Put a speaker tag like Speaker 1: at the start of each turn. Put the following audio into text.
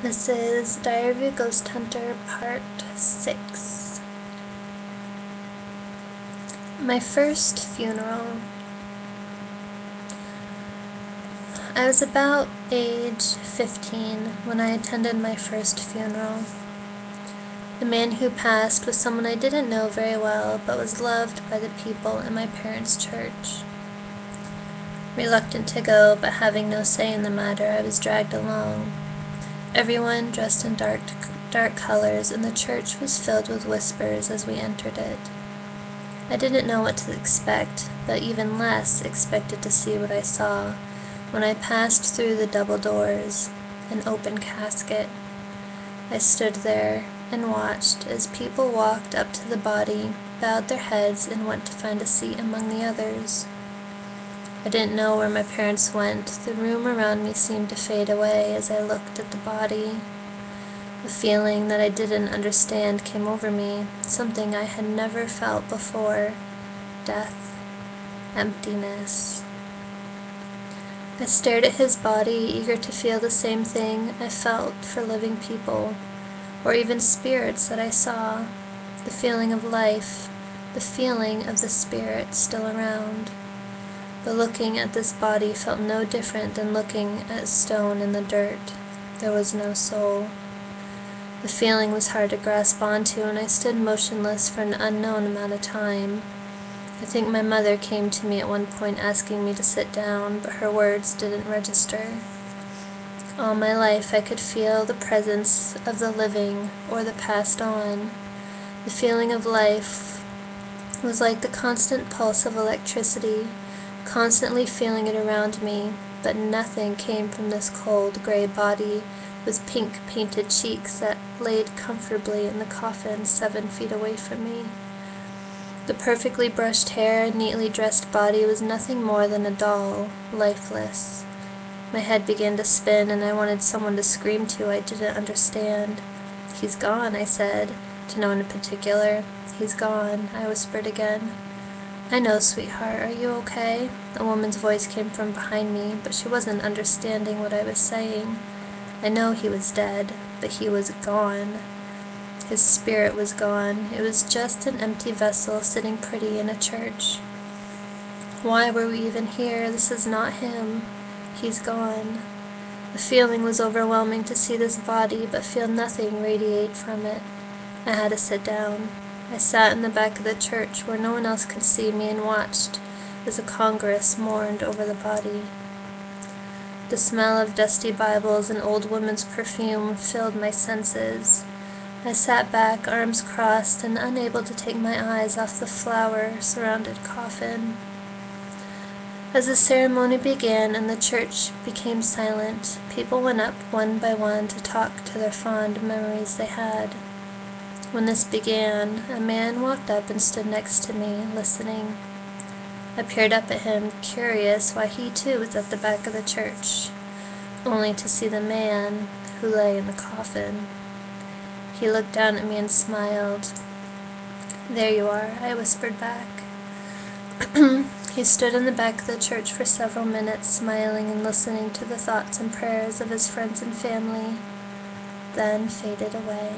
Speaker 1: This is Diary of a Ghost Hunter, Part 6. My first funeral. I was about age 15 when I attended my first funeral. The man who passed was someone I didn't know very well, but was loved by the people in my parents' church. Reluctant to go, but having no say in the matter, I was dragged along. Everyone dressed in dark colors, and the church was filled with whispers as we entered it. I didn't know what to expect, but even less expected to see what I saw when I passed through the double doors, an open casket. I stood there and watched as people walked up to the body, bowed their heads, and went to find a seat among the others. I didn't know where my parents went. The room around me seemed to fade away as I looked at the body. A feeling that I didn't understand came over me, something I had never felt before: death, emptiness. I stared at his body, eager to feel the same thing I felt for living people, or even spirits that I saw, the feeling of life, the feeling of the spirit still around. But looking at this body felt no different than looking at stone in the dirt. There was no soul. The feeling was hard to grasp onto, and I stood motionless for an unknown amount of time. I think my mother came to me at one point asking me to sit down, but her words didn't register. All my life I could feel the presence of the living or the passed on. The feeling of life was like the constant pulse of electricity, constantly feeling it around me, but nothing came from this cold, gray body with pink painted cheeks that laid comfortably in the coffin 7 feet away from me. The perfectly brushed hair and neatly dressed body was nothing more than a doll, lifeless. My head began to spin, and I wanted someone to scream to. I didn't understand. "He's gone," I said, to no one in particular. "He's gone," I whispered again. "I know, sweetheart. Are you okay?" A woman's voice came from behind me, but she wasn't understanding what I was saying. I know he was dead, but he was gone. His spirit was gone. It was just an empty vessel sitting pretty in a church. Why were we even here? This is not him. He's gone. The feeling was overwhelming to see this body, but feel nothing radiate from it. I had to sit down. I sat in the back of the church where no one else could see me and watched as a congress mourned over the body. The smell of dusty Bibles and old women's perfume filled my senses. I sat back, arms crossed, and unable to take my eyes off the flower-surrounded coffin. As the ceremony began and the church became silent, people went up one by one to talk to their fond memories they had. When this began, a man walked up and stood next to me, listening. I peered up at him, curious why he too was at the back of the church, only to see the man who lay in the coffin. He looked down at me and smiled. "There you are," I whispered back. He stood in the back of the church for several minutes, smiling and listening to the thoughts and prayers of his friends and family, then faded away.